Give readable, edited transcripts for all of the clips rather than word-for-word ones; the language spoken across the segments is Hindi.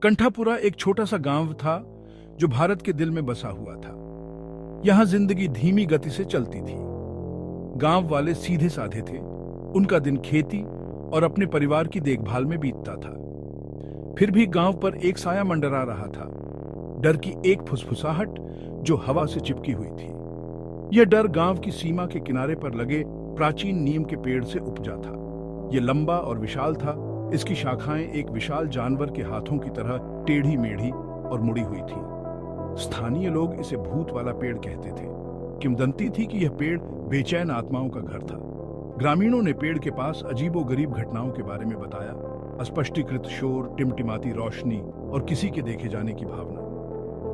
कंठापुरा एक छोटा सा गांव था जो भारत के दिल में बसा हुआ था। यहां जिंदगी धीमी गति से चलती थी। गांव वाले सीधे साधे थे। उनका दिन खेती और अपने परिवार की देखभाल में बीतता था। फिर भी गांव पर एक साया मंडरा रहा था, डर की एक फुसफुसाहट जो हवा से चिपकी हुई थी। यह डर गांव की सीमा के किनारे पर लगे प्राचीन नीम के पेड़ से उपजा था। यह लंबा और विशाल था। इसकी शाखाएं एक विशाल जानवर के हाथों की तरह टेढ़ी मेढ़ी और मुड़ी हुई थी। स्थानीय लोग इसे भूत वाला पेड़ कहते थे। किंवदंती थी कि यह पेड़ बेचैन आत्माओं का घर था। ग्रामीणों ने पेड़ के पास अजीबोगरीब घटनाओं के बारे में बताया। अस्पष्टीकृत शोर, टिमटिमाती रोशनी और किसी के देखे जाने की भावना।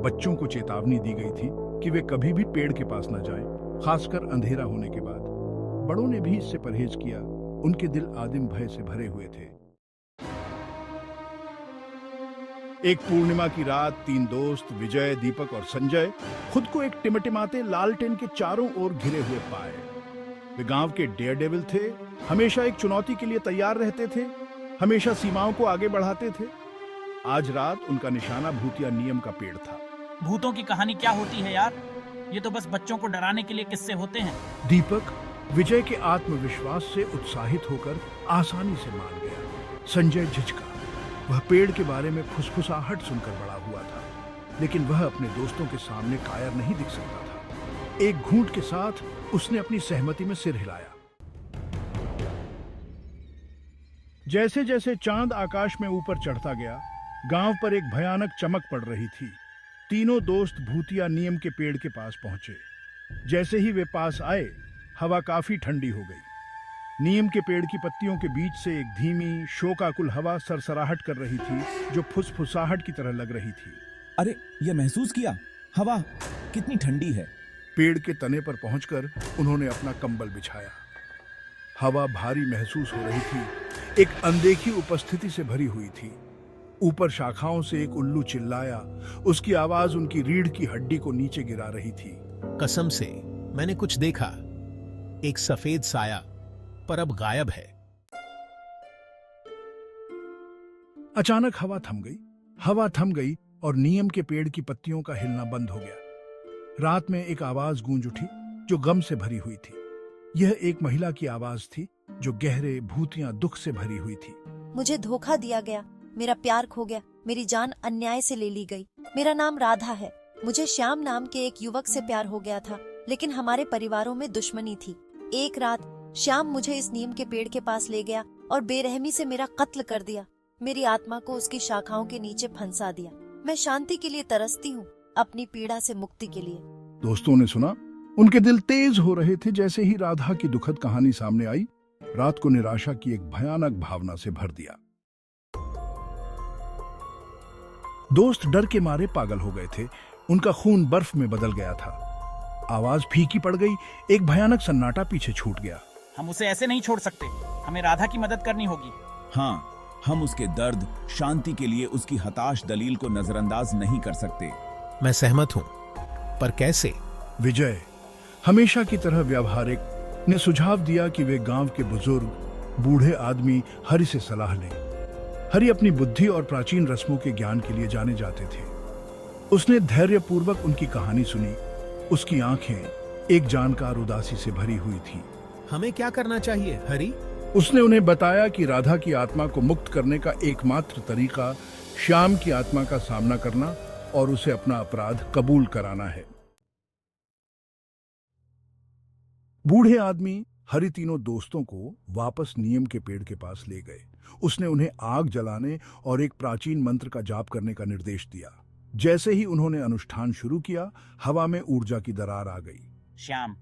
बच्चों को चेतावनी दी गई थी कि वे कभी भी पेड़ के पास न जाएं, खासकर अंधेरा होने के बाद। बड़ों ने भी इससे परहेज किया। उनके दिल आदिम भय से भरे हुए थे। एक पूर्णिमा की रात 3 दोस्त विजय, दीपक और संजय खुद को एक टिमटिमाते लालटेन के चारों ओर घिरे हुए पाए। वे गांव के डेयरडेविल थे। हमेशा एक चुनौती के लिए तैयार रहते थे, हमेशा सीमाओं को आगे बढ़ाते थे। आज रात उनका निशाना भूतिया नीम का पेड़ था। भूतों की कहानी क्या होती है यार? ये तो बस बच्चों को डराने के लिए किस्से होते हैं। दीपक विजय के आत्मविश्वास से उत्साहित होकर आसानी से मान गया। संजय झिझका। वह पेड़ के बारे में फुसफुसाहट सुनकर बड़ा हुआ था, लेकिन वह अपने दोस्तों के सामने कायर नहीं दिख सकता था। एक घूंट के साथ उसने अपनी सहमति में सिर हिलाया। जैसे जैसे चांद आकाश में ऊपर चढ़ता गया, गांव पर एक भयानक चमक पड़ रही थी। तीनों दोस्त भूतिया नीम के पेड़ के पास पहुंचे। जैसे ही वे पास आए, हवा काफी ठंडी हो गई। नीम के पेड़ की पत्तियों के बीच से एक धीमी शोकाकुल हवा सरसराहट कर रही थी, जो फुसफुसाहट की तरह लग रही थी। अरे, यह महसूस किया? हवा कितनी ठंडी है। पेड़ के तने पर पहुंचकर उन्होंने अपना कंबल बिछाया। हवा भारी महसूस हो रही थी, एक अनदेखी उपस्थिति से भरी हुई थी। ऊपर शाखाओं से एक उल्लू चिल्लाया। उसकी आवाज उनकी रीढ़ की हड्डी को नीचे गिरा रही थी। कसम से मैंने कुछ देखा, एक सफेद साया, पर अब गायब है। अचानक हवा थम गई। हवा थम गई और नीम के पेड़ की पत्तियों का हिलना बंद हो गया। रात में एक आवाज गूंज उठी जो गम से भरी हुई थी। यह एक महिला की आवाज थी जो गहरे भूतिया दुख से भरी हुई थी। मुझे धोखा दिया गया, मेरा प्यार खो गया, मेरी जान अन्याय से ले ली गई। मेरा नाम राधा है। मुझे श्याम नाम के एक युवक से प्यार हो गया था, लेकिन हमारे परिवारों में दुश्मनी थी। एक रात श्याम मुझे इस नीम के पेड़ के पास ले गया और बेरहमी से मेरा कत्ल कर दिया। मेरी आत्मा को उसकी शाखाओं के नीचे फंसा दिया। मैं शांति के लिए तरसती हूँ, अपनी पीड़ा से मुक्ति के लिए। दोस्तों ने सुना। उनके दिल तेज हो रहे थे। जैसे ही राधा की दुखद कहानी सामने आई, रात को निराशा की एक भयानक भावना से भर दिया। दोस्त डर के मारे पागल हो गए थे। उनका खून बर्फ में बदल गया था। आवाज फीकी पड़ गई। एक भयानक सन्नाटा पीछे छूट गया। हम उसे ऐसे नहीं छोड़ सकते। हमें राधा की मदद करनी होगी। हाँ, हम उसके दर्द, शांति के लिए उसकी हताश दलील को नजरअंदाज नहीं कर सकते। मैं सहमत हूं, पर कैसे? विजय, हमेशा की तरह व्यावहारिक, ने सुझाव दिया कि वे गांव के बुजुर्ग, बूढ़े आदमी हरि से सलाह लें। हरि अपनी बुद्धि और प्राचीन रस्मों के ज्ञान के लिए जाने जाते थे। उसने धैर्यपूर्वक उनकी कहानी सुनी। उसकी आंखें एक जानकार उदासी से भरी हुई थी। हमें क्या करना चाहिए हरि? उसने उन्हें बताया कि राधा की आत्मा को मुक्त करने का एकमात्र तरीका श्याम की आत्मा का सामना करना और उसे अपना अपराध कबूल कराना है। बूढ़े आदमी हरि तीनों दोस्तों को वापस नीम के पेड़ के पास ले गए। उसने उन्हें आग जलाने और एक प्राचीन मंत्र का जाप करने का निर्देश दिया। जैसे ही उन्होंने अनुष्ठान शुरू किया, हवा में ऊर्जा की दरार आ गई। श्याम,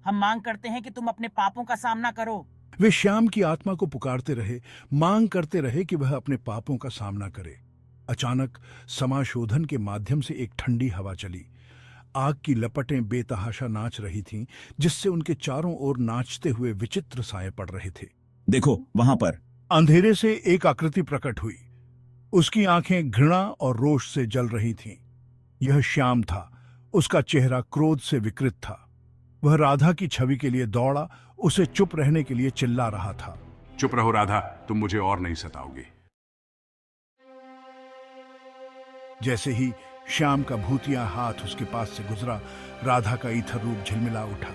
हम मांग करते हैं कि तुम अपने पापों का सामना करो। वे श्याम की आत्मा को पुकारते रहे, मांग करते रहे कि वह अपने पापों का सामना करे। अचानक समाशोधन के माध्यम से एक ठंडी हवा चली। आग की लपटें बेतहाशा नाच रही थीं, जिससे उनके चारों ओर नाचते हुए विचित्र साए पड़ रहे थे। देखो, वहां पर अंधेरे से एक आकृति प्रकट हुई। उसकी आंखें घृणा और रोष से जल रही थीं। यह श्याम था। उसका चेहरा क्रोध से विकृत था। वह राधा की छवि के लिए दौड़ा, उसे चुप रहने के लिए चिल्ला रहा था। चुप रहो राधा, तुम मुझे और नहीं सताओगे। जैसे ही श्याम का भूतिया हाथ उसके पास से गुजरा, राधा का ईथर रूप झिलमिला उठा।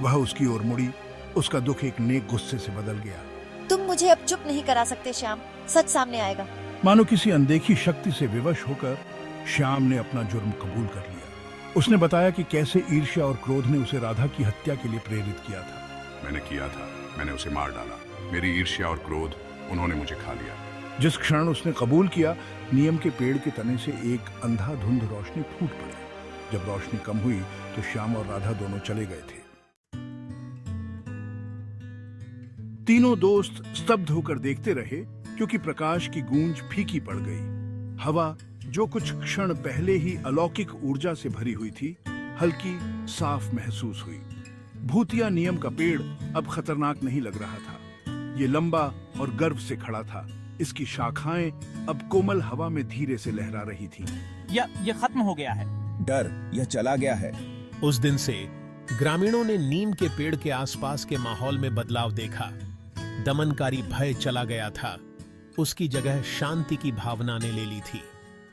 वह उसकी ओर मुड़ी। उसका दुख एक नेक गुस्से से बदल गया। तुम मुझे अब चुप नहीं करा सकते श्याम, सच सामने आएगा। मानो किसी अनदेखी शक्ति से विवश होकर श्याम ने अपना जुर्म कबूल कर लिया। उसने बताया कि कैसे ईर्ष्या और क्रोध ने उसे राधा की हत्या के लिए प्रेरित किया था। मैंने किया था, मैंने उसे मार डाला। मेरी ईर्ष्या और क्रोध, उन्होंने मुझे खा लिया। जिस क्षण उसने कबूल किया, नीम के पेड़ के तने से एक अंधाधुंध रोशनी फूट पड़ी। जब रोशनी कम हुई तो श्याम और राधा दोनों चले गए थे। तीनों दोस्त स्तब्ध होकर देखते रहे, क्योंकि प्रकाश की गूंज फीकी पड़ गई। हवा, जो कुछ क्षण पहले ही अलौकिक ऊर्जा से भरी हुई थी, हल्की साफ महसूस हुई। भूतिया नियम का पेड़ अब खतरनाक नहीं लग रहा था। ये लंबा और गर्व से खड़ा था। इसकी शाखाएं अब कोमल हवा में धीरे से लहरा रही थीं। ये खत्म हो गया है। डर यह चला गया है। उस दिन से ग्रामीणों ने नीम के पेड़ के आसपास के माहौल में बदलाव देखा। दमनकारी भय चला गया था। उसकी जगह शांति की भावना ने ले ली थी।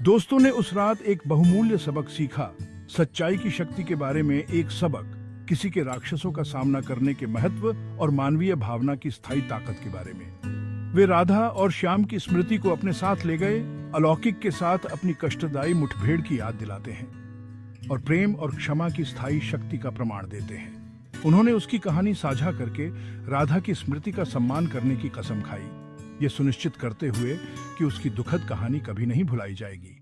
दोस्तों ने उस रात एक बहुमूल्य सबक सीखा। सच्चाई की शक्ति के बारे में एक सबक, किसी के राक्षसों का सामना करने के महत्व और मानवीय भावना की स्थायी ताकत के बारे में। वे राधा और श्याम की स्मृति को अपने साथ ले गए, अलौकिक के साथ अपनी कष्टदायी मुठभेड़ की याद दिलाते हैं और प्रेम और क्षमा की स्थायी शक्ति का प्रमाण देते हैं। उन्होंने उसकी कहानी साझा करके राधा की स्मृति का सम्मान करने की कसम खाई, ये सुनिश्चित करते हुए कि उसकी दुखद कहानी कभी नहीं भुलाई जाएगी।